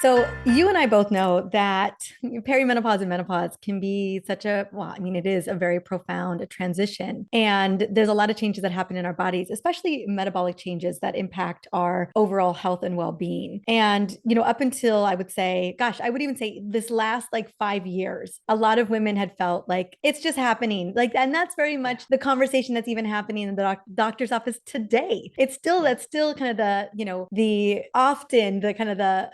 So you and I both know that perimenopause and menopause can be it is a very profound transition. And there's a lot of changes that happen in our bodies, especially metabolic changes that impact our overall health and well-being. And, up until I would say, gosh, I would even say this last like 5 years, a lot of women had felt like it's just happening. And that's very much the conversation that's even happening in the doctor's office today. That's still kind of the often the kind of the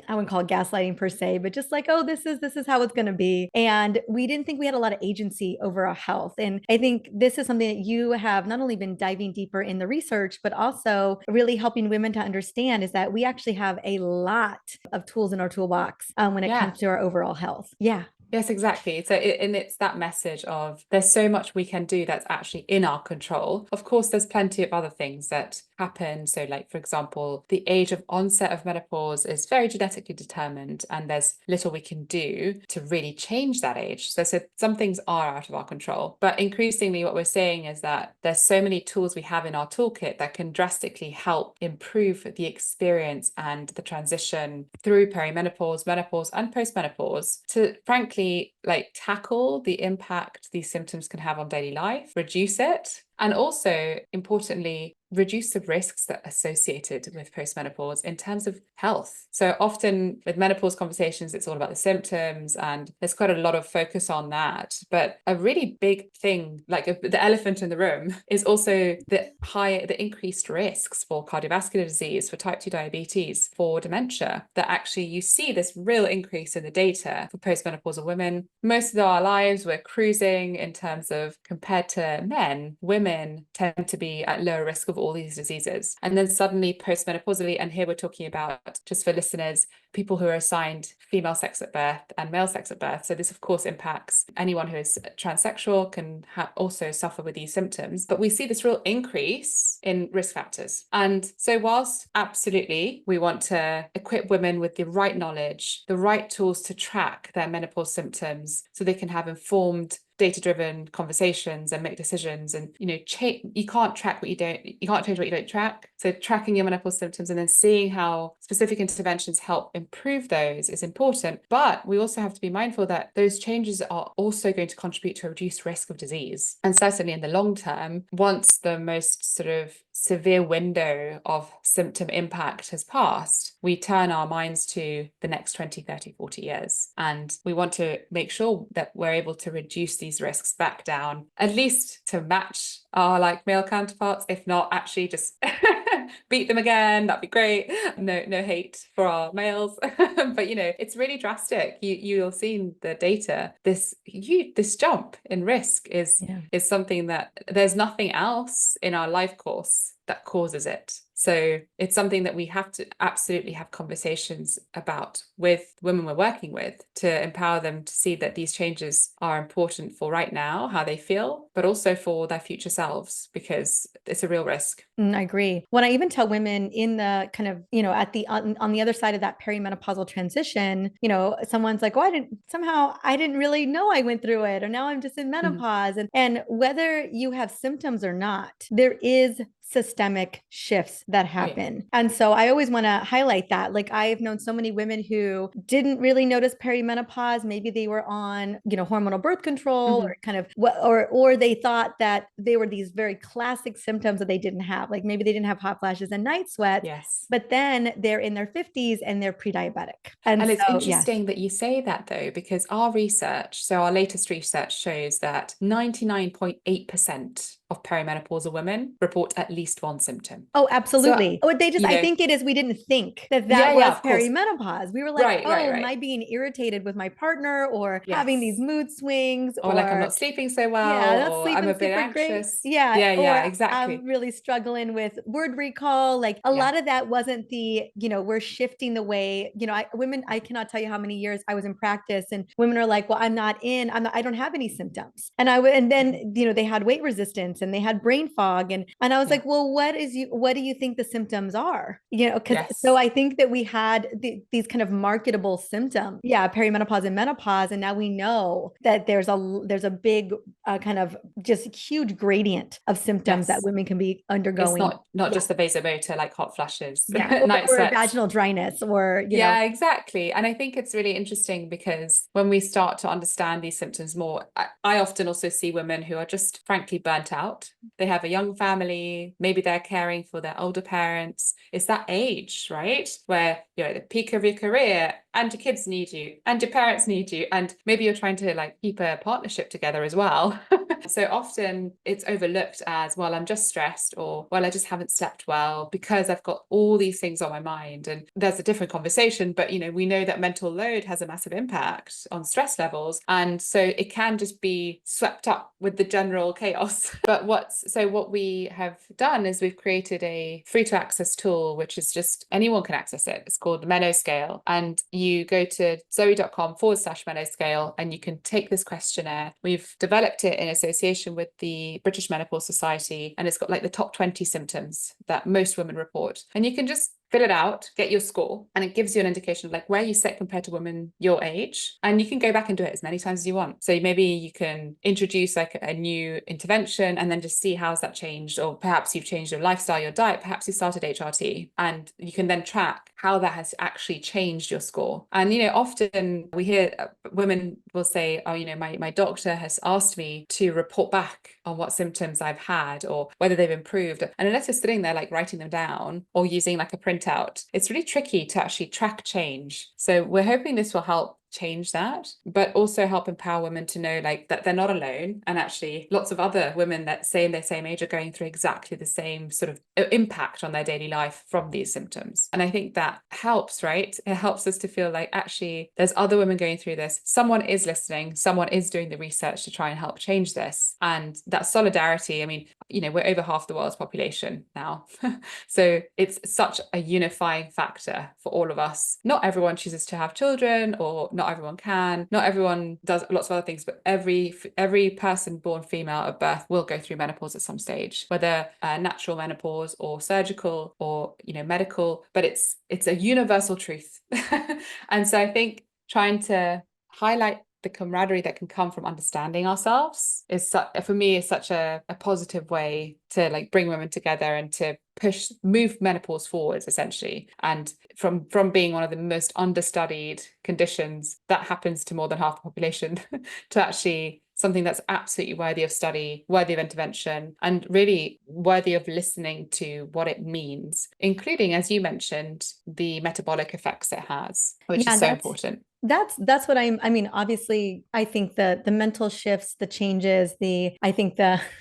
I wouldn't call it gaslighting per se, but just like, oh, this is how it's going to be. And we didn't think we had a lot of agency over our health. And I think this is something that you have not only been diving deeper in the research, but also really helping women to understand is that we actually have a lot of tools in our toolbox when it Yeah. comes to our overall health. Yeah. Yes, exactly. And it's that message of there's so much we can do that's actually in our control. Of course, there's plenty of other things that happen. So, like, for example, the age of onset of menopause is very genetically determined, and there's little we can do to really change that age. So some things are out of our control. But increasingly, what we're saying is that there's so many tools we have in our toolkit that can drastically help improve the experience and the transition through perimenopause, menopause, and postmenopause to, frankly, like tackle the impact these symptoms can have on daily life, reduce it, and also importantly, reduce the risks that are associated with postmenopause in terms of health. So often with menopause conversations, it's all about the symptoms and there's quite a lot of focus on that. But a really big thing, like the elephant in the room, is also the increased risks for cardiovascular disease, for type 2 diabetes, for dementia, that actually you see this real increase in the data for postmenopausal women. Most of our lives, we're cruising in terms of compared to men, women tend to be at lower risk of all these diseases. And then suddenly postmenopausally, and here we're talking about, just for listeners, people who are assigned female sex at birth and male sex at birth. So this, of course, impacts anyone who is transsexual can also suffer with these symptoms. But we see this real increase in risk factors. And so whilst absolutely we want to equip women with the right knowledge, the right tools to track their menopause symptoms so they can have informed data-driven conversations and make decisions, and you can't track what you can't change what you don't track. So tracking your menopause symptoms and then seeing how specific interventions help improve those is important. But we also have to be mindful that those changes are also going to contribute to a reduced risk of disease. And certainly in the long term, once the most sort of severe window of symptom impact has passed, we turn our minds to the next 20, 30, 40 years. And we want to make sure that we're able to reduce these risks back down, at least to match our like male counterparts, if not actually just beat them again. That'd be great. No hate for our males. But it's really drastic. You'll see the data. This jump in risk is something that there's nothing else in our life course that causes it. So it's something that we have to absolutely have conversations about with women we're working with to empower them to see that these changes are important for right now, how they feel, but also for their future selves, because it's a real risk. I agree. When I even tell women in the kind of, at on the other side of that perimenopausal transition, someone's like, well, I didn't really know I went through it, or now I'm just in menopause. And whether you have symptoms or not, there is systemic shifts that happen. Oh, yeah. And so I always want to highlight that. Like, I've known so many women who didn't really notice perimenopause. Maybe they were on, hormonal birth control, or kind of or they thought that they were these very classic symptoms that they didn't have. Like maybe they didn't have hot flashes and night sweats. Yes. But then they're in their 50s and they're pre-diabetic. And it's interesting that you say that, though, because our latest research shows that 99.8% of perimenopausal women report at least one symptom. Oh, absolutely. So, I think it is, we didn't think that was perimenopause. We were like, am I being irritated with my partner, or having these mood swings, or like I'm not sleeping so well, or I'm a bit anxious. Great. Yeah, exactly. I'm really struggling with word recall. Like a lot of that wasn't we're shifting the way, I cannot tell you how many years I was in practice and women are like, well, I don't have any symptoms. And then, they had weight resistance dizziness and they had brain fog. And I was like, well, what do you think the symptoms are? Because so I think that we had these kind of marketable symptoms. Yeah, perimenopause and menopause. And now we know that there's a big kind of just huge gradient of symptoms that women can be undergoing. It's not just the vasomotor, like hot flashes, night sweats, or vaginal dryness, or exactly. And I think it's really interesting because when we start to understand these symptoms more, I often also see women who are just frankly burnt out. They have a young family, maybe they're caring for their older parents. It's that age, right, where you're at the peak of your career and your kids need you and your parents need you, and maybe you're trying to like keep a partnership together as well. So often it's overlooked as, well, I'm just stressed, or, well, I just haven't slept well because I've got all these things on my mind. And there's a different conversation, but we know that mental load has a massive impact on stress levels, and so it can just be swept up with the general chaos. But what we have done is we've created a free to access tool, which is just anyone can access it. It's called Menno Scale, and you go to zoe.com/Menno Scale and you can take this questionnaire. We've developed it in association with the British Menopause Society, and it's got like the top 20 symptoms that most women report, and you can just fill it out, get your score, and it gives you an indication of like where you sit compared to women your age. And you can go back and do it as many times as you want. So maybe you can introduce like a new intervention and then just see how's that changed. Or perhaps you've changed your lifestyle, your diet, perhaps you started HRT, and you can then track how that has actually changed your score. And often we hear women will say, oh, my doctor has asked me to report back on what symptoms I've had or whether they've improved. And unless you're sitting there like writing them down or using like a printout, it's really tricky to actually track change. So we're hoping this will help change that, but also help empower women to know like that they're not alone, and actually lots of other women that say in their same age are going through exactly the same sort of impact on their daily life from these symptoms. And I think that helps, right? It helps us to feel like actually there's other women going through this, someone is listening, someone is doing the research to try and help change this. And that solidarity, I mean, we're over half the world's population now. So it's such a unifying factor for all of us. Not everyone chooses to have children, or not everyone can, not everyone does lots of other things, but every person born female at birth will go through menopause at some stage, whether natural menopause or surgical or medical, but it's a universal truth. And so I think trying to highlight the camaraderie that can come from understanding ourselves is for me is such a positive way to like bring women together and to move menopause forwards, essentially. And from being one of the most understudied conditions that happens to more than half the population to actually something that's absolutely worthy of study, worthy of intervention, and really worthy of listening to what it means, including, as you mentioned, the metabolic effects it has, which is so important. That's what I mean, obviously, I think the mental shifts, the changes, I think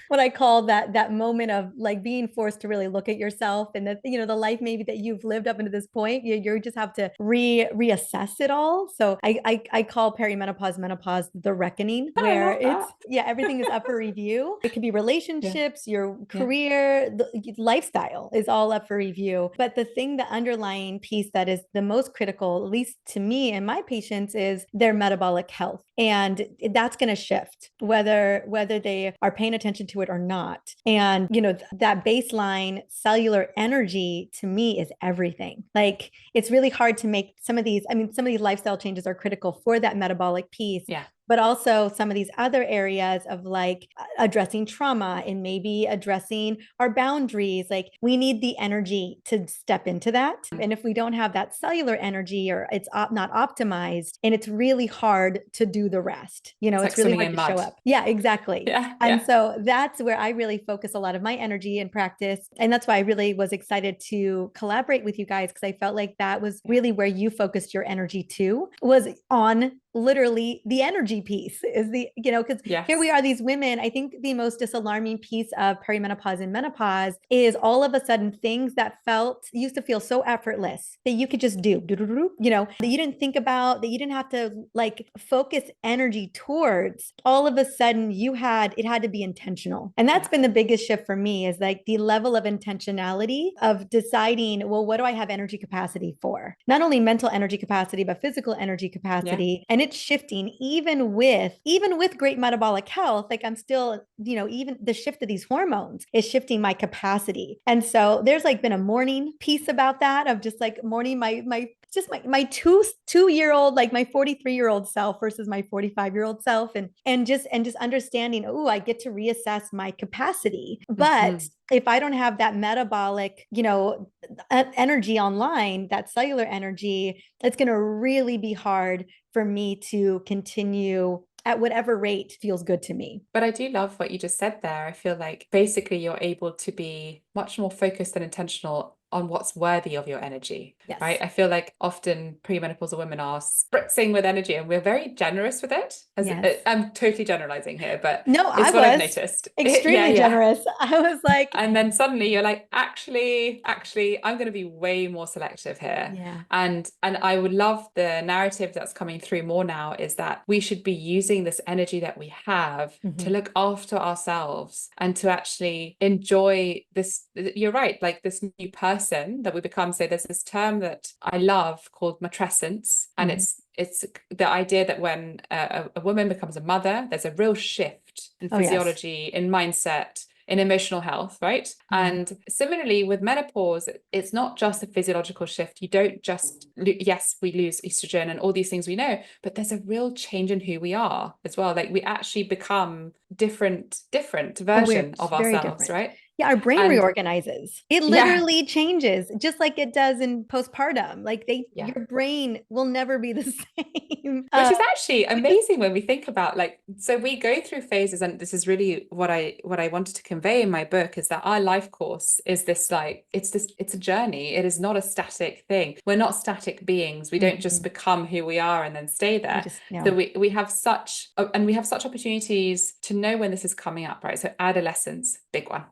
what I call that moment of like being forced to really look at yourself and the life maybe that you've lived up into this point, you just have to reassess it all. So I call menopause the reckoning, where everything is up for review. It could be relationships, your career, the lifestyle is all up for review. But the underlying piece that is the most critical, at least to me and my patients, is their metabolic health. And that's going to shift whether they are paying attention to it or not. And, that baseline cellular energy to me is everything. Like, it's really hard to make some of these lifestyle changes are critical for that metabolic piece. Yeah. But also some of these other areas of like addressing trauma and maybe addressing our boundaries. Like, we need the energy to step into that. And if we don't have that cellular energy, or it's not optimized, and it's really hard to do the rest, it's really hard to show up. Yeah, exactly. And so that's where I really focus a lot of my energy and practice. And that's why I really was excited to collaborate with you guys, because I felt like that was really where you focused your energy too, was on literally the energy piece, is because here we are, these women. I think the most disalarming piece of perimenopause and menopause is all of a sudden things that used to feel so effortless that you could just do, that you didn't think about, that you didn't have to like focus energy towards. All of a sudden it had to be intentional. And that's been the biggest shift for me, is like the level of intentionality of deciding, well, what do I have energy capacity for? Not only mental energy capacity, but physical energy capacity. And and it's shifting even with great metabolic health. Like I'm still, even the shift of these hormones is shifting my capacity. And so there's like been a mourning piece about that, of just like mourning my 2 year old, like my 43-year-old self versus my 45-year-old self, and just understanding, oh, I get to reassess my capacity. But if I don't have that metabolic, energy online, that cellular energy, it's going to really be hard for me to continue at whatever rate feels good to me. But I do love what you just said there. I feel like basically you're able to be much more focused and intentional on what's worthy of your energy, Yes. right? I feel like often premenopausal women are spritzing with energy and we're very generous with it. Yes. I'm totally generalizing here, but No, I it's what I've was noticed. extremely generous. I was like, and then suddenly you're like, actually, I'm going to be way more selective here. yeah. And I would love the narrative that's coming through more now is that we should be using this energy that we have to look after ourselves and to actually enjoy this. You're right, like this new person that we become. So there's this term that I love called matrescence, and it's the idea that when a woman becomes a mother, there's a real shift in physiology, in mindset, in emotional health, right? And similarly with menopause, it's not just a physiological shift. You don't just, yes, we lose estrogen and all these things we know, but there's a real change in who we are as well. Like we actually become different version of ourselves, right? Yeah, our brain reorganizes. It literally changes, just like it does in postpartum. Like your brain will never be the same. Which is actually amazing when we think about like, so we go through phases, and this is really what I wanted to convey in my book is that our life course is this like, it's a journey. It is not a static thing. We're not static beings. We don't just become who we are and then stay there. So we have such opportunities to know when this is coming up, right? So adolescence, big one.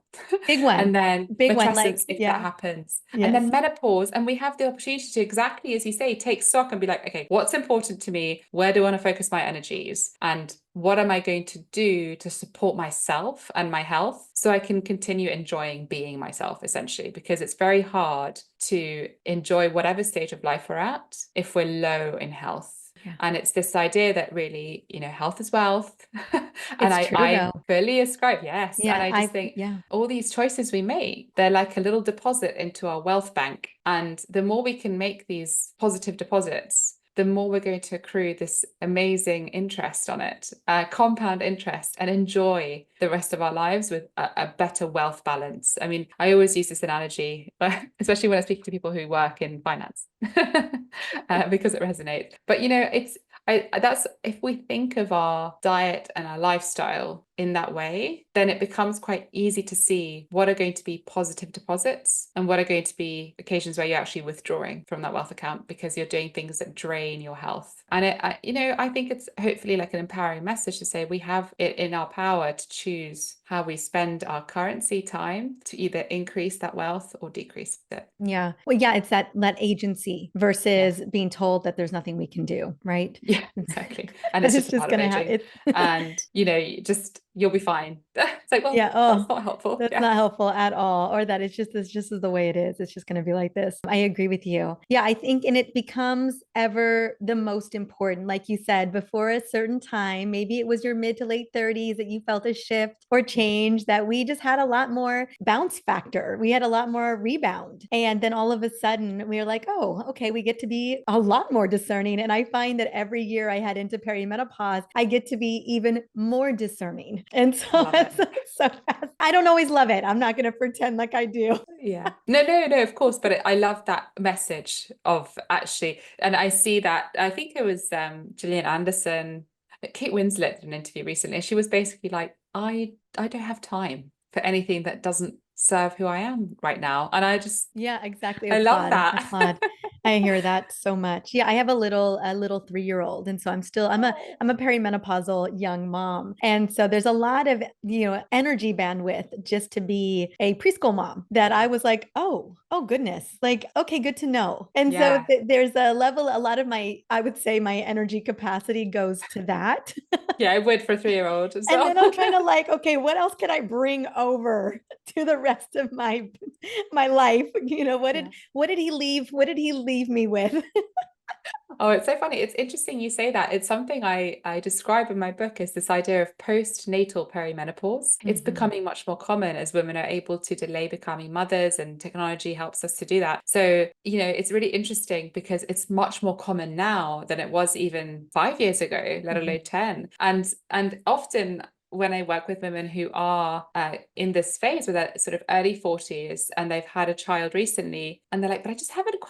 Big one. And then big matrescence, one, like, if that happens. And then menopause. And we have the opportunity to, exactly as you say, take stock and be like, okay, what's important to me? Where do I want to focus my energies? And what am I going to do to support myself and my health so I can continue enjoying being myself, essentially? Because it's very hard to enjoy whatever stage of life we're at if we're low in health. And it's this idea that really, health is wealth. And I fully ascribe, yes. And I just think all these choices we make, they're like a little deposit into our wealth bank. And the more we can make these positive deposits, the more we're going to accrue this amazing interest on it, compound interest, and enjoy the rest of our lives with a better wealth balance. I mean, I always use this analogy, especially when I speak to people who work in finance, because it resonates. But, that's if we think of our diet and our lifestyle in that way, then it becomes quite easy to see what are going to be positive deposits and what are going to be occasions where you're actually withdrawing from that wealth account because you're doing things that drain your health. And I think it's hopefully like an empowering message to say we have it in our power to choose how we spend our currency time to either increase that wealth or decrease it. Yeah. Well, yeah, it's that agency versus being told that there's nothing we can do, right? Yeah, exactly. And it's just part of aging. And you'll be fine. It's like, well, that's not helpful. That's not helpful at all. Or that it's just the way it is. It's just going to be like this. I agree with you. Yeah, I think, and it becomes ever the most important. Like you said, before a certain time, maybe it was your mid to late 30s that you felt a shift or change, that we just had a lot more bounce factor. We had a lot more rebound. And then all of a sudden we were like, oh, okay, we get to be a lot more discerning. And I find that every year I head into perimenopause, I get to be even more discerning. And so that's so fast. I don't always love it. I'm not going to pretend like I do. Yeah. No, of course. But I love that message of actually, and I see that, I think it was Gillian Anderson, Kate Winslet did an interview recently. She was basically like, I don't have time for anything that doesn't serve who I am right now. And I just, exactly. I love that. I hear that so much. Yeah, I have a little 3-year-old, and so I'm a perimenopausal young mom, and so there's a lot of energy bandwidth just to be a preschool mom that I was like, oh goodness, like, okay, good to know. And so there's a lot of I would say my energy capacity goes to that. Yeah, I would for a 3-year-old. And then I'm trying to like, okay, what else can I bring over to the rest of my life? What did he leave me with? Oh, it's so funny. It's interesting you say that. It's something I describe in my book as this idea of postnatal perimenopause. It's Mhm. becoming much more common as women are able to delay becoming mothers, and technology helps us to do that. So, it's really interesting because it's much more common now than it was even 5 years ago, let Mhm. alone 10. And often when I work with women who are in this phase with that sort of early 40s and they've had a child recently, and they're like, but I just haven't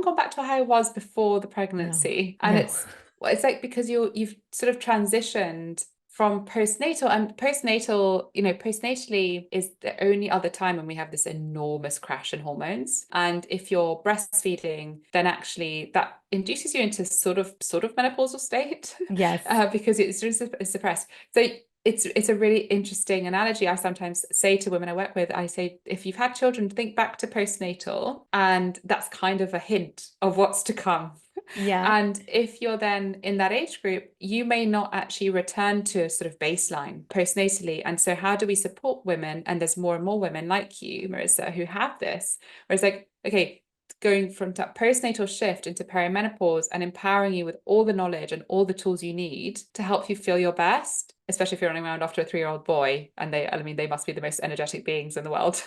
gone back to how I was before the No, pregnancy. And no. it's like because you've sort of transitioned from postnatal, and postnatally is the only other time when we have this enormous crash in hormones. And if you're breastfeeding, then actually that induces you into sort of menopausal state Yes. because it's just suppressed. So it's a really interesting analogy. I sometimes say to women I work with, I say, if you've had children, think back to postnatal, and that's kind of a hint of what's to come. Yeah. And if you're then in that age group, you may not actually return to a sort of baseline postnatally. And so, how do we support women? And there's more and more women like you, Mariza, who have this, where it's like, okay, going from that postnatal shift into perimenopause and empowering you with all the knowledge and all the tools you need to help you feel your best, especially if you're running around after a 3-year-old boy. And they must be the most energetic beings in the world.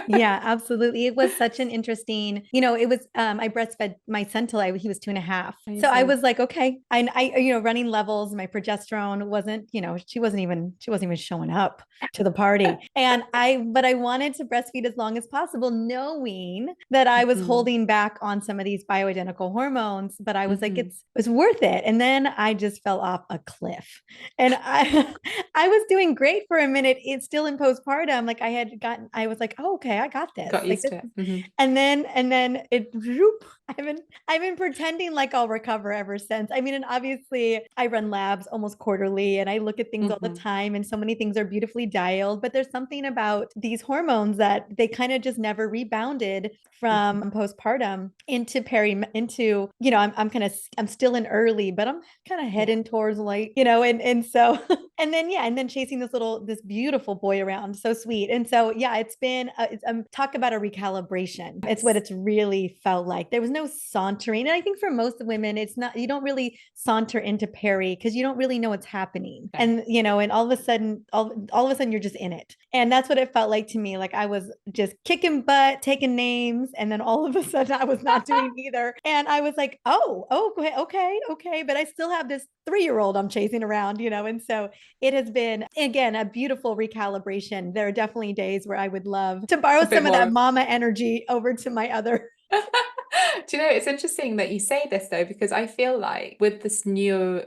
Yeah, absolutely. It was such an interesting, it was, I breastfed my son till he was 2.5. So I Amazing. was like, okay. Running levels, my progesterone wasn't, she wasn't even showing up to the party. But I wanted to breastfeed as long as possible, knowing that I was Mm-hmm. holding back on some of these bioidentical hormones, but I was like, Mm-hmm. it's worth it. And then I just fell off a cliff. And I was doing great for a minute. It's still in postpartum. Like I was like, oh, okay, I got this. Got Like used this, to it. Mm-hmm. and then it, whoop, I've been pretending like I'll recover ever since. I mean, and obviously I run labs almost quarterly and I look at things all the Mm-hmm. time, and so many things are beautifully dialed, but there's something about these hormones that they kind of just never rebounded Mm-hmm. from postpartum I'm still in early, but I'm kind of Yeah. heading towards like, and so and then chasing this beautiful boy around, so sweet. And so yeah, talk about a recalibration. It's what Yes. it's really felt like. There was no sauntering, and I think for most women, it's not. You don't really saunter into peri because you don't really know what's happening, No. and all of a sudden, all of a sudden, you're just in it, and that's what it felt like to me. Like I was just kicking butt, taking names, and then all of a sudden, I was not doing either, and I was like, oh, okay, but I still have this 3-year-old I'm chasing around, and so it has been, again, a beautiful recalibration. There are definitely days where I would love to borrow A bit some of more that of mama energy over to my other. Do you know, it's interesting that you say this though, because I feel like with this new,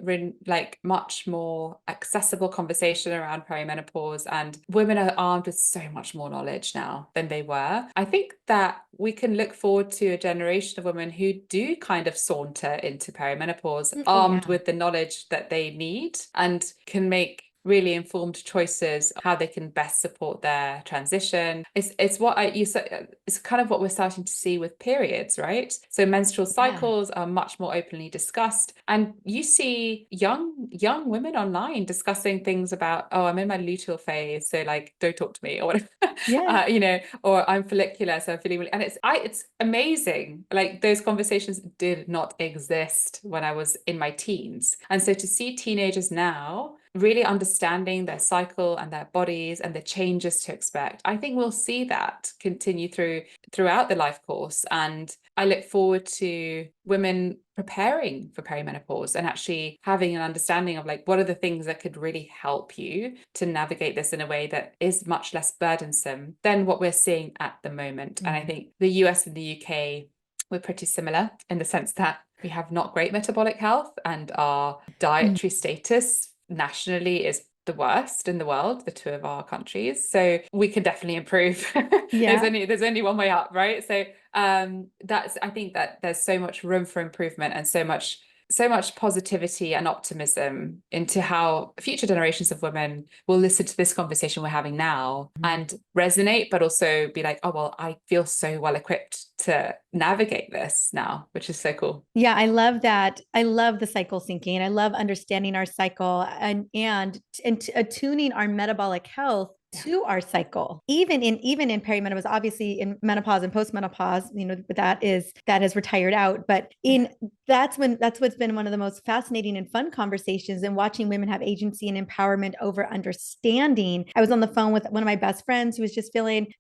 like much more accessible conversation around perimenopause, and women are armed with so much more knowledge now than they were, I think that we can look forward to a generation of women who do kind of saunter into perimenopause Oh, armed yeah. with the knowledge that they need and can make really informed choices how they can best support their transition. It's what you said, it's kind of what we're starting to see with periods, right? So menstrual Yeah. cycles are much more openly discussed, and you see young women online discussing things about, oh, I'm in my luteal phase, so like don't talk to me or whatever. Yeah. Or I'm follicular, so I'm feeling really, and it's amazing. Like those conversations did not exist when I was in my teens, and so to see teenagers now really understanding their cycle and their bodies and the changes to expect, I think we'll see that continue throughout the life course. And I look forward to women preparing for perimenopause and actually having an understanding of like what are the things that could really help you to navigate this in a way that is much less burdensome than what we're seeing at the moment. And I Mhm. think the US and the UK, we're pretty similar in the sense that we have not great metabolic health, and our Mhm. dietary status nationally is the worst in the world, the two of our countries. So we can definitely improve. Yeah. There's only one way up, right? So that's, I think that there's so much room for improvement and so much positivity and optimism into how future generations of women will listen to this conversation we're having now Mhm. and resonate, but also be like, oh, well, I feel so well equipped to navigate this now, which is so cool. Yeah, I love that. I love the cycle syncing. I love understanding our cycle and attuning our metabolic health to our cycle, even in perimenopause. Obviously in menopause and postmenopause, that is retired out, but that's what's been one of the most fascinating and fun conversations, and watching women have agency and empowerment over understanding. I was on the phone with one of my best friends who was just feeling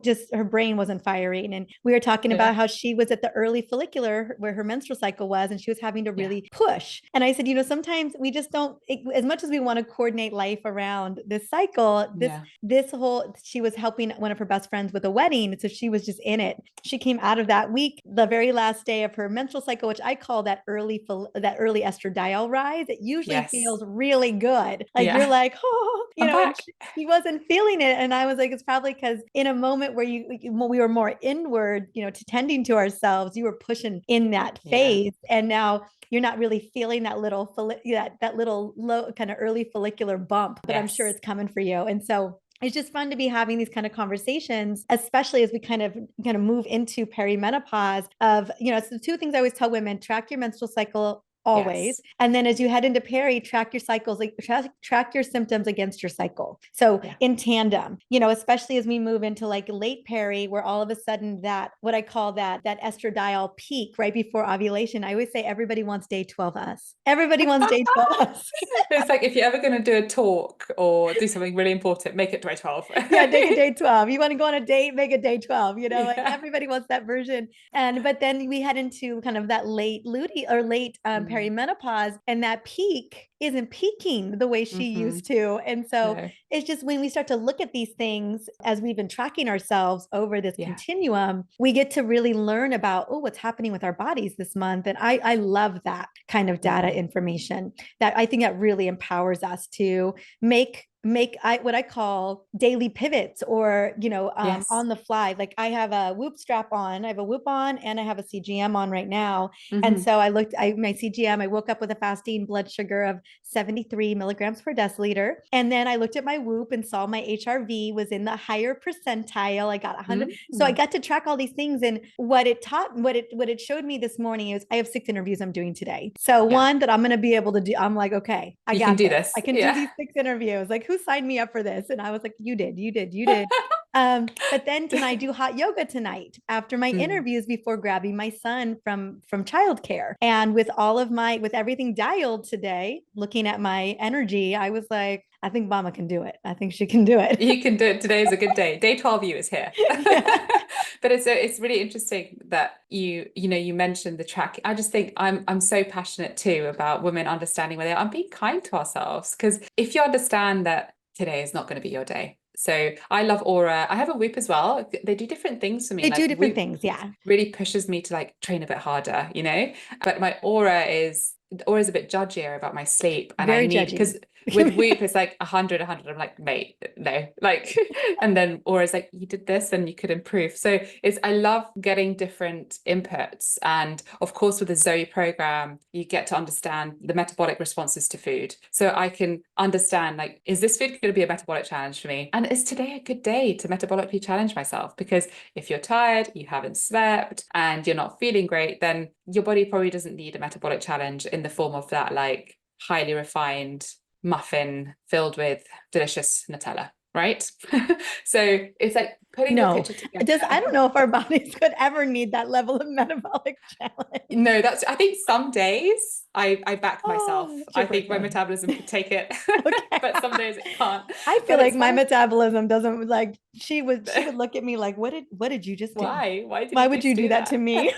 just her brain wasn't firing, and we were talking about how she was at the early follicular where her menstrual cycle was, and she was having to really push. And I said, sometimes we just don't, as much as we want to coordinate life around this cycle, she was helping one of her best friends with a wedding. So she was just in it. She came out of that week, the very last day of her menstrual cycle, which I call that early estradiol rise. It usually feels really good. Like you're like, and she wasn't feeling it. And I was like, it's probably because in a moment where we were more inward, to tending to ourselves, you were pushing in that phase. And now you're not really feeling that little low kind of early follicular bump, but I'm sure it's coming for you. And so it's just fun to be having these kind of conversations, especially as we kind of move into perimenopause of, it's the two things I always tell women: track your menstrual cycle always. And then as you head into peri, track your cycles, like track your symptoms against your cycle. So in tandem, especially as we move into like late peri, where all of a sudden that, what I call that estradiol peak right before ovulation, I always say everybody wants day 12 us. Everybody wants day 12 us. It's like, if you're ever going to do a talk or do something really important, make it day 12. Make a day 12. You want to go on a date, make a day 12, like everybody wants that version. But then we head into kind of that late luteal or late perimenopause, and that peak isn't peaking the way she used to. And so it's just when we start to look at these things as we've been tracking ourselves over this continuum, we get to really learn about, what's happening with our bodies this month. And I love that kind of data information. That I think that really empowers us to make what I call daily pivots, or on the fly. Like I have a Whoop strap on, I have a Whoop on, and I have a CGM on right now. And so my CGM, I woke up with a fasting blood sugar of 73 milligrams per deciliter, and then I looked at my Whoop and saw my HRV was in the higher percentile. I got 100. So I got to track all these things, and what it showed me this morning is I have 6 interviews I'm doing today. So one that I'm going to be able to do, I'm like, okay, I can do this. I can do these 6 interviews. Like, who signed me up for this? And I was like, you did. But then can I do hot yoga tonight after my interviews before grabbing my son from childcare? And with everything dialed today, looking at my energy, I was like, I think Mama can do it. I think she can do it. You can do it. Today is a good day. Day 12 you is here. But it's really interesting that you mentioned the track. I just think I'm so passionate too about women understanding where they are and being kind to ourselves. Because if you understand that today is not going to be your day. So I love Aura. I have a Whoop as well. They do different things for me. They do different things. Yeah. Really pushes me to like train a bit harder, But my Aura is always a bit judgier about my sleep. And very I need, judgy. because with Whoop, it's like 100. I'm like, mate, no, like, and then Aura's like, you did this and you could improve. So I love getting different inputs. And of course, with the Zoe program, you get to understand the metabolic responses to food. So I can understand, like, is this food going to be a metabolic challenge for me? And is today a good day to metabolically challenge myself? Because if you're tired, you haven't slept, and you're not feeling great, then your body probably doesn't need a metabolic challenge in the form of that, like, highly refined muffin filled with delicious Nutella, right? So it's like putting the picture together. I don't know if our bodies could ever need that level of metabolic challenge. No, I think some days I back myself. I think my metabolism could take it, but some days it can't. I feel like my metabolism doesn't, like, she would look at me like, what did you just do? Why would you do that to me?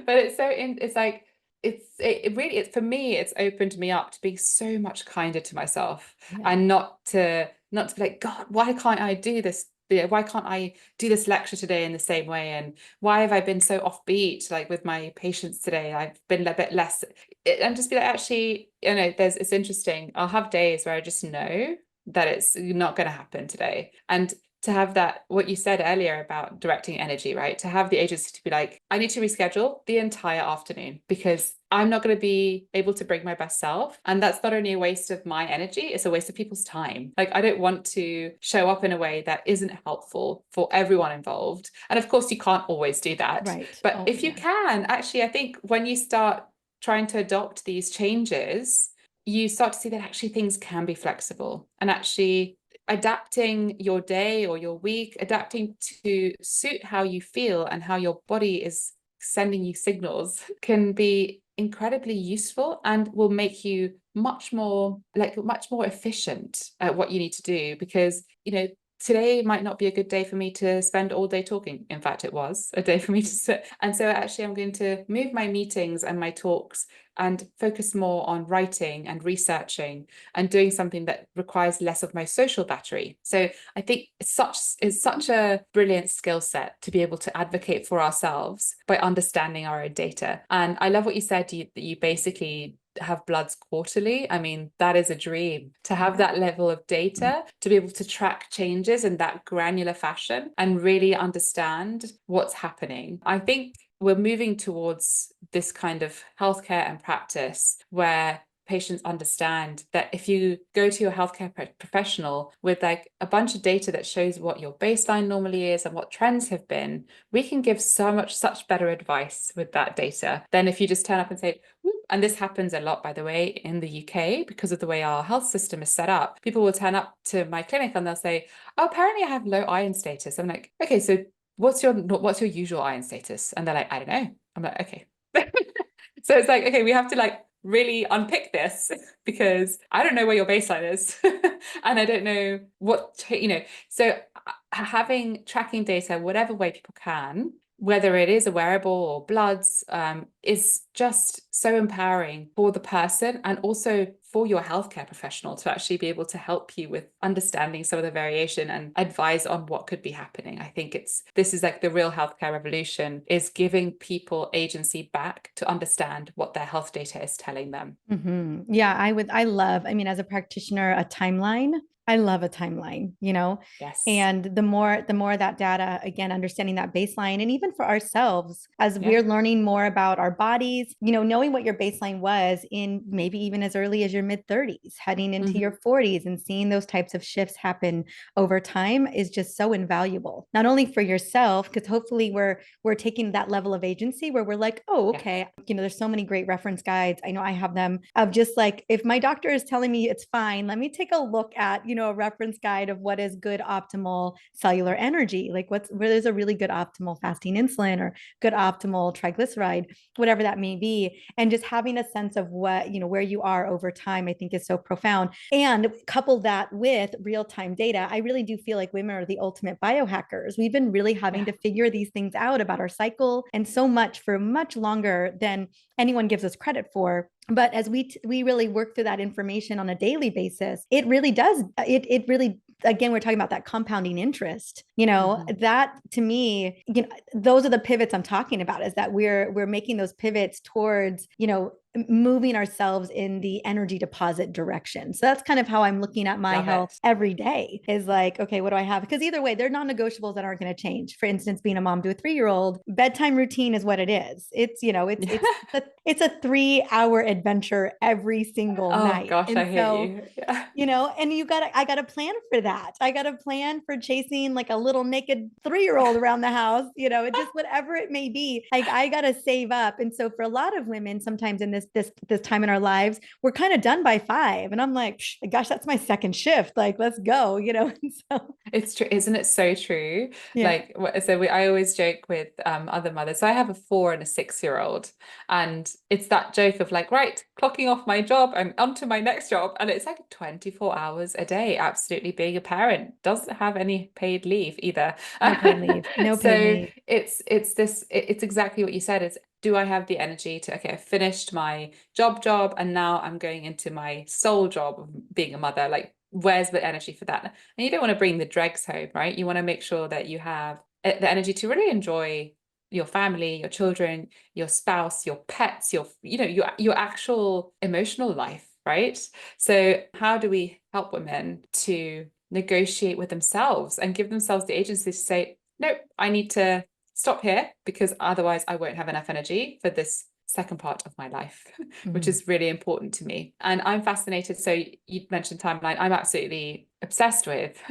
But it's like, it really, for me, it's opened me up to be so much kinder to myself, and not to be like, God, why can't I do this? Why can't I do this lecture today in the same way? And why have I been so offbeat, like with my patients today? I've been a bit less, and just be like, actually, it's interesting. I'll have days where I just know that it's not going to happen today. And to have that, what you said earlier about directing energy, right? To have the agency to be like, I need to reschedule the entire afternoon because I'm not going to be able to bring my best self. And that's not only a waste of my energy, it's a waste of people's time. Like, I don't want to show up in a way that isn't helpful for everyone involved. And of course, you can't always do that. Right. But if you can, actually, I think when you start trying to adopt these changes, you start to see that actually things can be flexible. And actually, adapting your day or your week, adapting to suit how you feel and how your body is sending you signals can be incredibly useful and will make you much more efficient at what you need to do. Because, today might not be a good day for me to spend all day talking. In fact, it was a day for me to sit. And so actually I'm going to move my meetings and my talks and focus more on writing and researching and doing something that requires less of my social battery. So I think it's such a brilliant skill set to be able to advocate for ourselves by understanding our own data. And I love what you said, that you basically have bloods quarterly. I mean, that is a dream to have that level of data, to be able to track changes in that granular fashion and really understand what's happening. I think we're moving towards this kind of healthcare and practice where patients understand that if you go to your healthcare professional with like a bunch of data that shows what your baseline normally is and what trends have been, we can give such better advice with that data than if you just turn up and say, whoop. And this happens a lot, by the way, in the UK because of the way our health system is set up. People will turn up to my clinic and they'll say, oh, apparently I have low iron status. I'm like, okay, so what's your usual iron status? And they're like, I don't know. I'm like, okay. So it's like, okay, we have to like really unpick this because I don't know where your baseline is and I don't know what, so having tracking data, whatever way people can, whether it is a wearable or bloods, is just so empowering for the person and also for your healthcare professional to actually be able to help you with understanding some of the variation and advise on what could be happening. I think this is like the real healthcare revolution, is giving people agency back to understand what their health data is telling them. Mm-hmm. Yeah, I mean, as a practitioner, a timeline. I love a timeline, Yes. and the more that data, again, understanding that baseline, and even for ourselves, as Yeah. we're learning more about our bodies, knowing what your baseline was in maybe even as early as your mid 30s, heading into your 40s, and seeing those types of shifts happen over time is just so invaluable. Not only for yourself, because hopefully we're taking that level of agency where we're like, oh, okay, there's so many great reference guides. I know I have them, of just like, if my doctor is telling me it's fine, let me take a look at, a reference guide of what is good optimal cellular energy, like where there's a really good optimal fasting insulin or good optimal triglyceride, whatever that may be. And just having a sense of what, where you are over time, I think is so profound. And couple that with real-time data, I really do feel like women are the ultimate biohackers. We've been really having to figure these things out about our cycle and so much for much longer than anyone gives us credit for. But as we really work through that information on a daily basis, it really does, it really, again, we're talking about that compounding interest, that to me, those are the pivots I'm talking about, is that we're making those pivots towards, moving ourselves in the energy deposit direction. So that's kind of how I'm looking at my health every day, is like, okay, what do I have? Because either way, they're non-negotiables that aren't going to change. For instance, being a mom to a 3-year-old, bedtime routine is what it is. It's, it's a 3-hour adventure every single night. Gosh, and I hear so you. Yeah. And I got to plan for that. I got to plan for chasing like a little naked 3-year-old around the house, it just, whatever it may be, like I got to save up. And so for a lot of women, sometimes in this time in our lives, we're kind of done by 5. And I'm like, gosh, that's my second shift. Like, let's go, And so it's true. Isn't it so true? yeah. Like, I always joke with other mothers. So I have a 4 and a 6-year-old, and it's that joke of like, right, clocking off my job and onto my next job. And it's like 24 hours a day, absolutely being a parent. Doesn't have any paid leave either. No paid leave. No paid So leave. it's exactly what you said. Is, do I have the energy to, okay, I finished my job and now I'm going into my sole job of being a mother. Like, where's the energy for that? And you don't want to bring the dregs home, right? You want to make sure that you have the energy to really enjoy your family, your children, your spouse, your pets, your actual emotional life, right? So how do we help women to negotiate with themselves and give themselves the agency to say, nope, I need to stop here because otherwise I won't have enough energy for this second part of my life, which is really important to me. And I'm fascinated. So you mentioned timeline. I'm absolutely obsessed with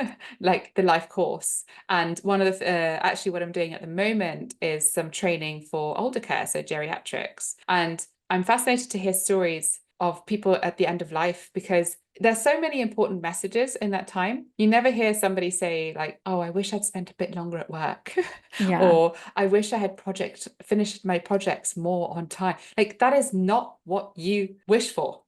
like the life course. And one of the actually what I'm doing at the moment is some training for older care, so geriatrics. And I'm fascinated to hear stories of people at the end of life, because there's so many important messages in that time. You never hear somebody say like, oh, I wish I'd spent a bit longer at work, Yeah. or I wish I had finished my projects more on time. Like that is not what you wish for.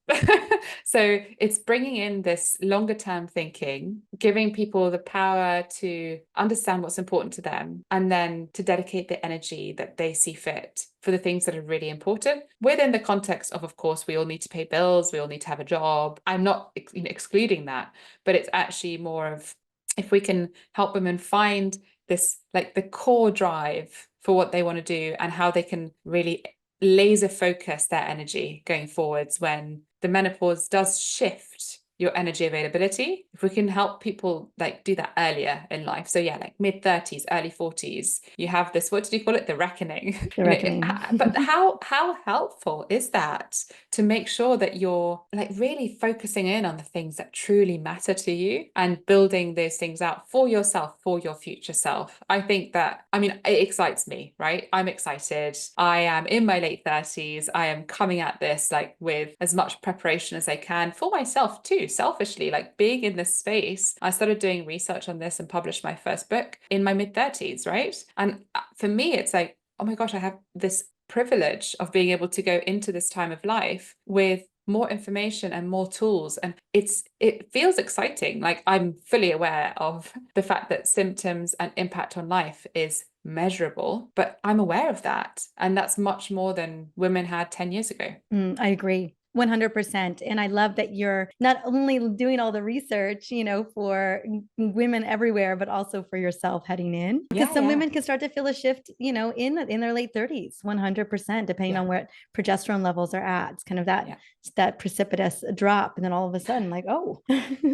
So it's bringing in this longer term thinking, giving people the power to understand what's important to them, and then to dedicate the energy that they see fit for the things that are really important within the context of course, we all need to pay bills, we all need to have a job. I'm not excluding that, but it's actually more of if we can help women find this, like the core drive for what they want to do and how they can really laser focus their energy going forwards when the menopause does shift your energy availability. If we can help people like do that earlier in life, so yeah, like mid 30s, early 40s, you have this, what did you call it, the reckoning? The reckoning. But how helpful is that to make sure that you're like really focusing in on the things that truly matter to you and building those things out for yourself, for your future self? I think that, I mean, it excites me, right? I'm excited. I am in my late 30s. I am coming at this like with as much preparation as I can for myself too, selfishly, like being in this space. I started doing research on this and published my first book in my mid 30s, right? And for me, it's like, oh my gosh, I have this privilege of being able to go into this time of life with more information and more tools, and it feels exciting. Like I'm fully aware of the fact that symptoms and impact on life is measurable, but I'm aware of that, and that's much more than women had 10 years ago. I agree. 100%. And I love that you're not only doing all the research, for women everywhere, but also for yourself heading in. Because some women can start to feel a shift, in their late 30s, 100%, depending on where progesterone levels are at. It's kind of that precipitous drop. And then all of a sudden, like, oh,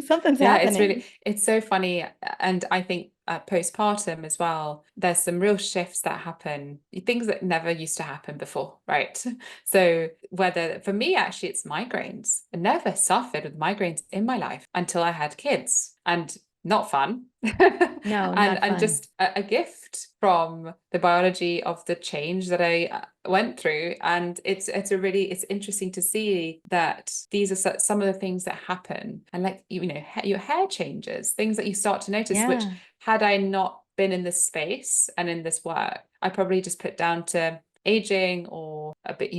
something's happening. It's so funny. And I think postpartum as well, there's some real shifts that happen, things that never used to happen before, right? So whether for me, actually, it's migraines. I never suffered with migraines in my life until I had kids, and not fun. No, not and fun. just a gift from the biology of the change that I went through. And it's interesting to see that these are some of the things that happen, and like your hair changes, things that you start to notice, which had I not been in this space and in this work, I probably just put down to aging or a bit,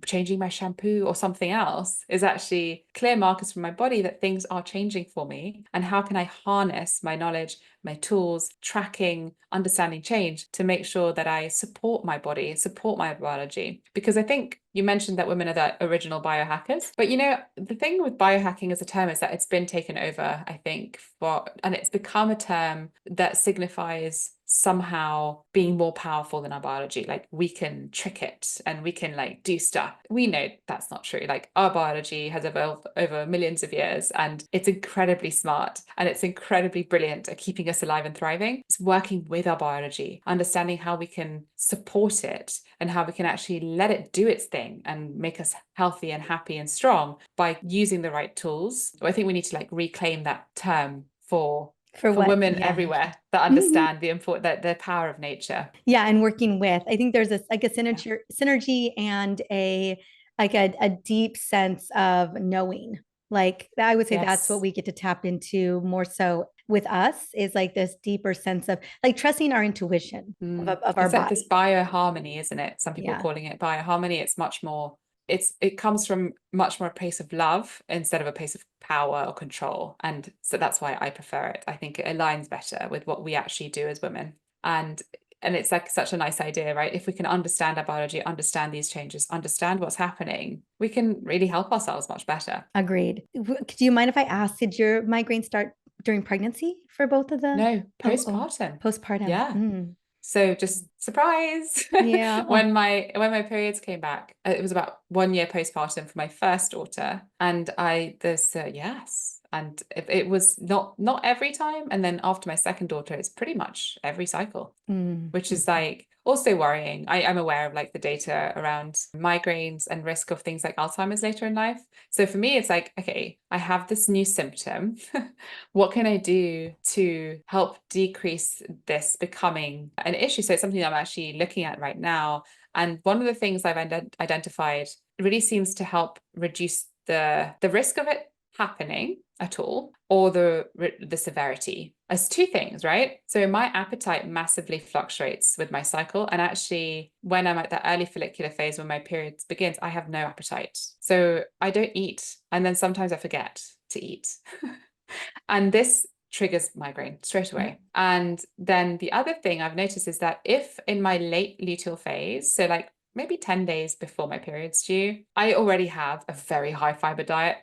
changing my shampoo or something else, is actually clear markers from my body that things are changing for me. And how can I harness my knowledge, my tools, tracking, understanding change to make sure that I support my body, support my biology? Because I think you mentioned that women are the original biohackers, but the thing with biohacking as a term is that it's been taken over, I think, and it's become a term that signifies somehow being more powerful than our biology. Like we can trick it and we can like do stuff. We know that's not true. Like our biology has evolved over millions of years, and it's incredibly smart and it's incredibly brilliant at keeping us alive and thriving. It's working with our biology, understanding how we can support it and how we can actually let it do its thing and make us healthy and happy and strong by using the right tools. I think we need to like reclaim that term for women everywhere that understand the power of nature. Yeah, and working with, I think there's a synergy and a deep sense of knowing. Like I would say that's what we get to tap into more so with us, is like this deeper sense of like trusting our intuition of our it's like body. this bioharmony, isn't it? Some people calling it bioharmony. It's much more, it comes from much more a place of love instead of a place of power or control. And so that's why I prefer it. I think it aligns better with what we actually do as women. And it's like such a nice idea, right? If we can understand our biology, understand these changes, understand what's happening, we can really help ourselves much better. Agreed. Do you mind if I ask, did your migraine start during pregnancy for both of them? No, postpartum. Postpartum. Yeah. So just surprise. Yeah. When my periods came back, it was about 1 year postpartum for my first daughter, and yes, and it was not every time, and then after my second daughter, it's pretty much every cycle, which is like also worrying. I'm aware of like the data around migraines and risk of things like Alzheimer's later in life. So for me, it's like, okay, I have this new symptom. What can I do to help decrease this becoming an issue? So it's something I'm actually looking at right now. And one of the things I've identified really seems to help reduce the risk of it happening at all, or the severity, as two things, right? So my appetite massively fluctuates with my cycle. And actually, when I'm at that early follicular phase when my periods begins, I have no appetite. So I don't eat. And then sometimes I forget to eat. And this triggers migraine straight away. And then the other thing I've noticed is that if in my late luteal phase, so like maybe 10 days before my period's due, I already have a very high fiber diet.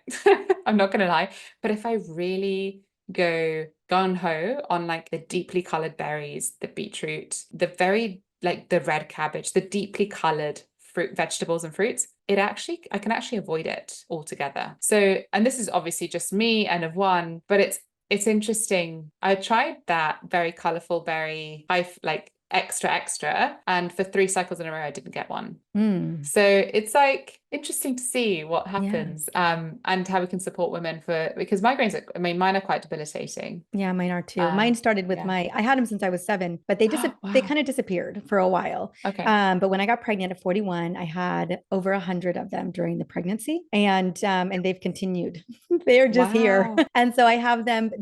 I'm not going to lie. But if I really go gung ho on like the deeply colored berries, the beetroot, the very like the red cabbage, the deeply colored fruit, vegetables and fruits, I can actually avoid it altogether. So, and this is obviously just me and of one, but it's interesting. I tried that very colorful berry, like extra, and for 3 cycles in a row, I didn't get one. So it's like interesting to see what happens, and how we can support women because migraines, I mean, mine are quite debilitating. Yeah, mine are too. Mine started with I had them since I was 7, but they they kind of disappeared for a while. Okay. But when I got pregnant at 41, I had over 100 of them during the pregnancy, and they've continued. They're just here. And so I have them,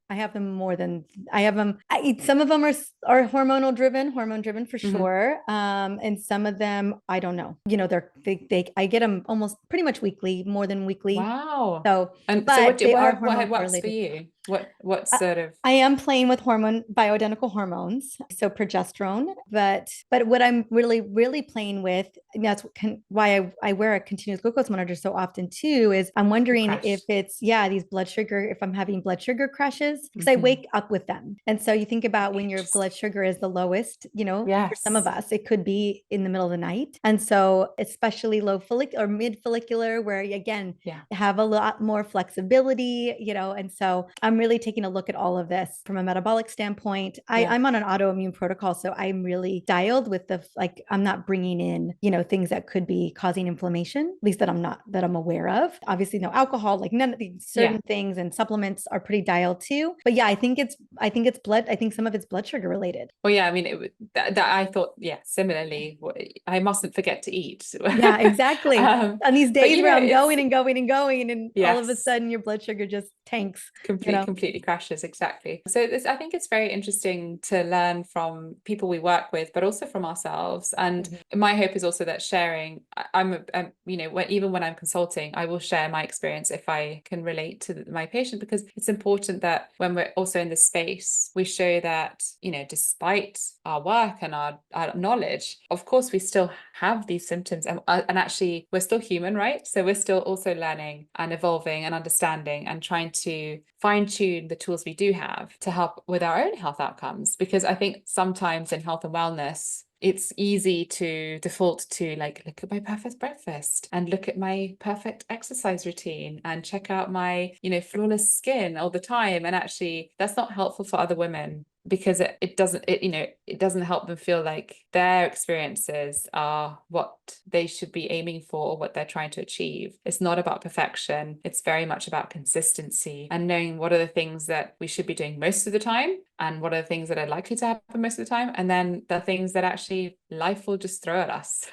I have them more than I have them. Some of them are hormone driven for sure. And some of them, I don't know, I get them almost pretty much weekly, more than weekly. Wow. So, and but so what they are what hormone works correlated. for you? What sort of? I am playing with bioidentical hormones, so progesterone. But what I'm really playing with, and that's why I wear a continuous glucose monitor so often too, is I'm wondering if it's these blood sugar, if I'm having blood sugar crashes, because I wake up with them. And so you think about when your blood sugar is the lowest, for some of us, it could be in the middle of the night. And so especially low follicular or mid follicular, where again, have a lot more flexibility, and so I'm really taking a look at all of this from a metabolic standpoint. I'm on an autoimmune protocol, so I'm really dialed with I'm not bringing in, things that could be causing inflammation, at least that I'm aware of. Obviously, no alcohol, like none of these certain things, and supplements are pretty dialed too. But I think it's blood. I think some of it's blood sugar related. Well, I mean, that I thought, similarly, I mustn't forget to eat. Yeah, exactly. On these days where I'm going and going and going, and all of a sudden your blood sugar just tanks. Completely crashes. Exactly. So I think it's very interesting to learn from people we work with, but also from ourselves. And my hope is also that sharing, even when I'm consulting, I will share my experience if I can relate to my patient, because it's important that when we're also in this space, we show that, despite our work and our knowledge, of course, we still have these symptoms, and actually we're still human, right? So we're still also learning and evolving and understanding and trying to fine-tune the tools we do have to help with our own health outcomes. Because I think sometimes in health and wellness, it's easy to default to like, look at my perfect breakfast and look at my perfect exercise routine and check out my, flawless skin all the time. And actually that's not helpful for other women, because it doesn't help them feel like their experiences are what they should be aiming for or what they're trying to achieve. It's not about perfection. It's very much about consistency and knowing what are the things that we should be doing most of the time, and what are the things that are likely to happen most of the time, and then the things that actually life will just throw at us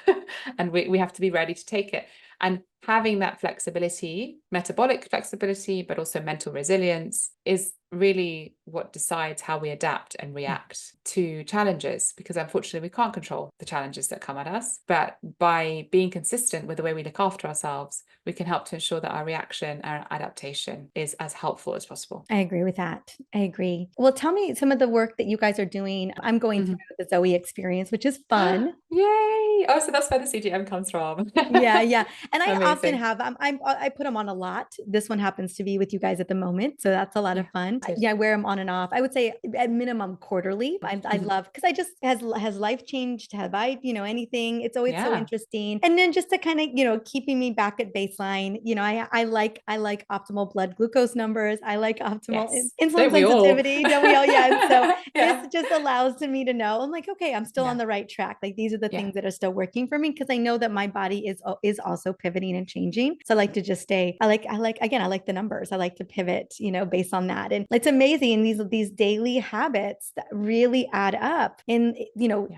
and we have to be ready to take it. And having that flexibility, metabolic flexibility, but also mental resilience, is really what decides how we adapt and react to challenges, because unfortunately we can't control the challenges that come at us. But by being consistent with the way we look after ourselves, we can help to ensure that our reaction, our adaptation is as helpful as possible. I agree with that. I agree. Well, tell me some of the work that you guys are doing. I'm going through the Zoe experience, which is fun. Yay! Oh, so that's where the CGM comes from. Yeah. And I Amazing. often have, I put them on a lot. This one happens to be with you guys at the moment, so that's a lot of fun. I wear them on and off. I would say at minimum quarterly. I love, because I just has life changed? Have I, anything? It's always so interesting. And then just to kind of, keeping me back at baseline. I like optimal blood glucose numbers. I like optimal insulin sensitivity. Don't we all? Yeah. So this just allows me to know, I'm like, okay, I'm still on the right track. Like these are the things that are still working for me, because I know that my body is also pivoting and changing. So I like to just stay, I like the numbers. I like to pivot, based on that. And it's amazing, these daily habits that really add up in,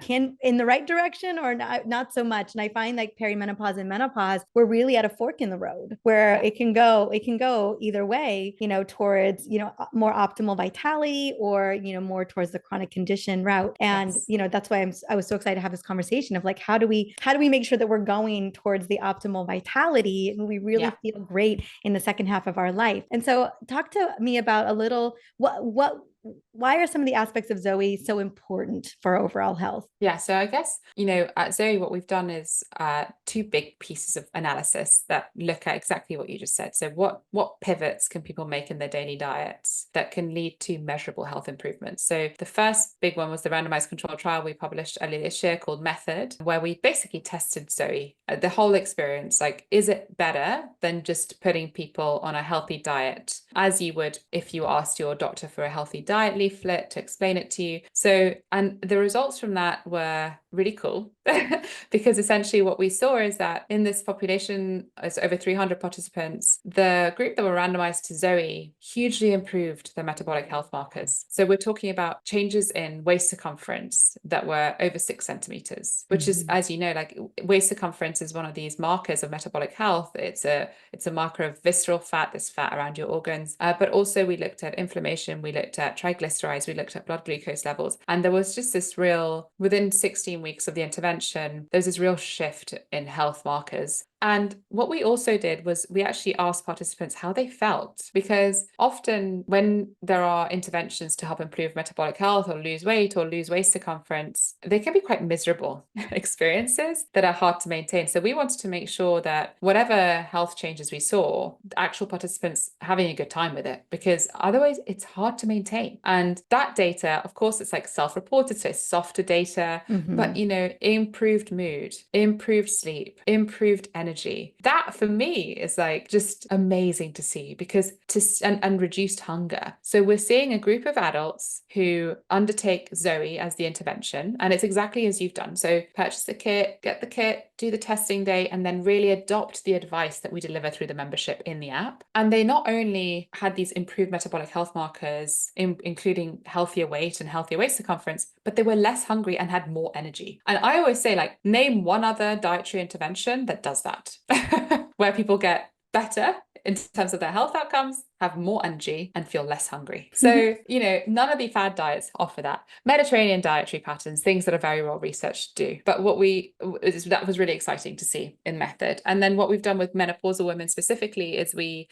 can in the right direction or not so much. And I find like perimenopause and menopause, we're really at a fork in the road where it can go either way, towards, more optimal vitality or, more towards the chronic condition route. And, that's why I was so excited to have this conversation of like, how do we make sure that we're going towards the optimal vitality and we really feel great in the second half of our life. And so talk to me about a little, why are some of the aspects of Zoe so important for overall health? Yeah, so I guess, at Zoe, what we've done is two big pieces of analysis that look at exactly what you just said. So what pivots can people make in their daily diets that can lead to measurable health improvements? So the first big one was the randomized controlled trial we published earlier this year called Method, where we basically tested Zoe, the whole experience. Like, is it better than just putting people on a healthy diet, as you would if you asked your doctor for a healthy diet leaflet to explain it to you? So, and the results from that were really cool because essentially what we saw is that in this population, it's over 300 participants, the group that were randomized to Zoe hugely improved their metabolic health markers. So we're talking about changes in waist circumference that were over 6 centimeters, which is, as you know, like waist circumference is one of these markers of metabolic health. It's a marker of visceral fat, this fat around your organs. But also we looked at inflammation, we looked at triglycerides, we looked at blood glucose levels. And there was just this real, within 16 weeks of the intervention, there's this real shift in health markers. And what we also did was we actually asked participants how they felt, because often when there are interventions to help improve metabolic health or lose weight or lose waist circumference, they can be quite miserable experiences that are hard to maintain. So we wanted to make sure that whatever health changes we saw, the actual participants having a good time with it, because otherwise it's hard to maintain. And that data, of course, it's like self-reported, so it's softer data, but improved mood, improved sleep, improved energy. That for me is like just amazing to see, because and reduced hunger. So we're seeing a group of adults who undertake Zoe as the intervention, and it's exactly as you've done. So purchase the kit, get the kit, do the testing day, and then really adopt the advice that we deliver through the membership in the app. And they not only had these improved metabolic health markers, including healthier weight and healthier waist circumference, but they were less hungry and had more energy. And I always say, like, name one other dietary intervention that does that, where people get better in terms of their health outcomes, have more energy, and feel less hungry. So, none of the fad diets offer that. Mediterranean dietary patterns, things that are very well researched, do. But that was really exciting to see in Method. And then what we've done with menopausal women specifically is we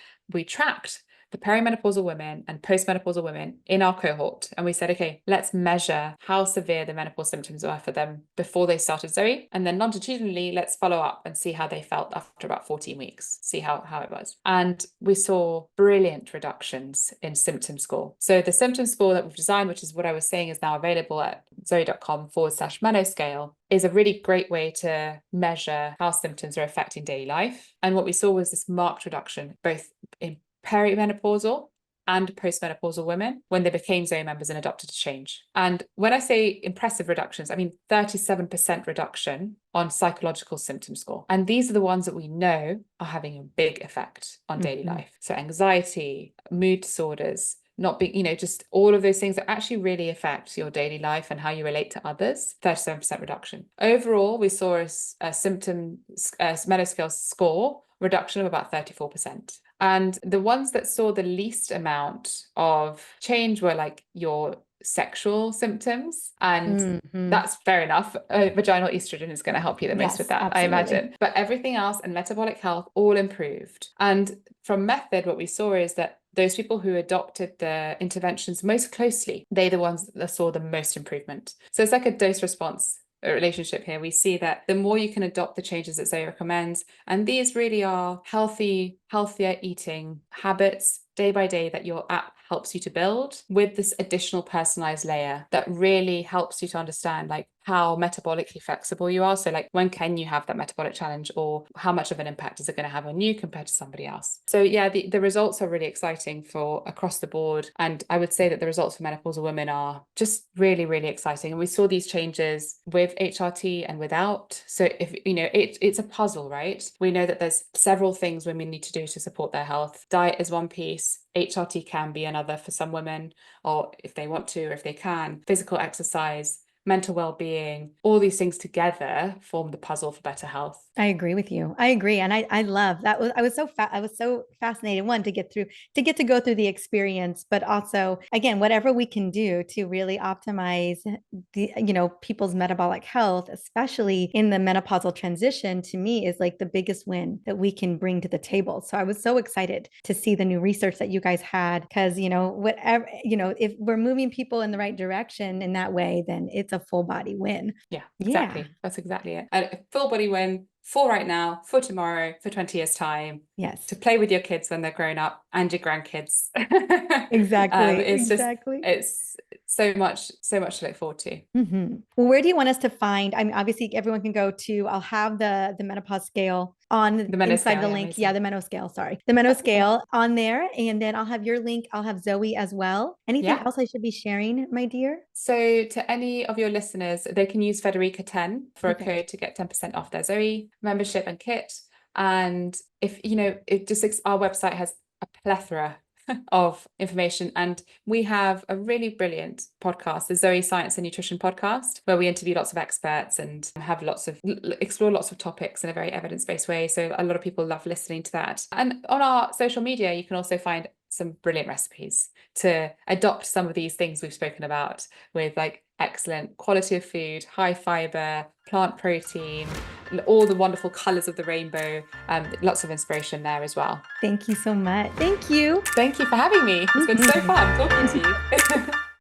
tracked the perimenopausal women and postmenopausal women in our cohort. And we said, okay, let's measure how severe the menopause symptoms were for them before they started Zoe. And then longitudinally, let's follow up and see how they felt after about 14 weeks, see how it was. And we saw brilliant reductions in symptom score. So the symptom score that we've designed, which is what I was saying is now available at zoe.com/Menno Scale, is a really great way to measure how symptoms are affecting daily life. And what we saw was this marked reduction, both in perimenopausal and postmenopausal women when they became Zoe members and adopted a change. And when I say impressive reductions, I mean 37% reduction on psychological symptom score. And these are the ones that we know are having a big effect on daily life. So anxiety, mood disorders, not being, just all of those things that actually really affect your daily life and how you relate to others, 37% reduction. Overall, we saw a symptom Menno Scale score reduction of about 34%. And the ones that saw the least amount of change were like your sexual symptoms. And that's fair enough. Vaginal estrogen is going to help you the most with that, absolutely. I imagine. But everything else and metabolic health all improved. And from Method, what we saw is that those people who adopted the interventions most closely, they're the ones that saw the most improvement. So it's like a dose response relationship here. We see that the more you can adopt the changes that Zoe recommends, and these really are healthier eating habits day by day that your app helps you to build, with this additional personalized layer that really helps you to understand, like, how metabolically flexible you are. So like, when can you have that metabolic challenge, or how much of an impact is it going to have on you compared to somebody else? So yeah, the results are really exciting for across the board. And I would say that the results for menopausal women are just really, really exciting. And we saw these changes with HRT and without. So if, you know, it's a puzzle, right? We know that there's several things women need to do to support their health. Diet is one piece. HRT can be another for some women, or if they want to, or if they can. Physical exercise, mental well-being, all these things together form the puzzle for better health. I agree with you. I agree. And I love that. I was so fascinated, one, to get to go through the experience, but also, again, whatever we can do to really optimize the, you know, people's metabolic health, especially in the menopausal transition, to me is like the biggest win that we can bring to the table. So I was so excited to see the new research that you guys had, because, you know, whatever, you know, if we're moving people in the right direction in that way, then it's a full body win. Yeah, exactly. Yeah. That's exactly it. A full body win for right now, for tomorrow, for 20 years' time. Yes. To play with your kids when they're grown up, and your grandkids. Exactly. It's just, Exactly. it's so much to look forward to. Well, where do you want us to find? I mean, obviously, everyone can go to. I'll have the menopause scale on The Menno inside Scale, the yeah, link. amazing. Yeah, the Menno scale. Sorry, the Menno scale on there, and then I'll have your link. I'll have Zoe as well. Anything Yeah. else I should be sharing, my dear? So to any of your listeners, they can use Federica 10 for a Perfect. code to get 10% off their Zoe membership and kit. And if, you know, it just, our website has a plethora of information, and we have a really brilliant podcast, the Zoe Science and Nutrition podcast, where we interview lots of experts and have explore lots of topics in a very evidence-based way. So a lot of people love listening to that. And on our social media, you can also find some brilliant recipes to adopt some of these things we've spoken about, with like excellent quality of food, high fiber, plant protein, all the wonderful colors of the rainbow. Lots of inspiration there as well. Thank you so much. Thank you. Thank you for having me. It's been so fun talking to you.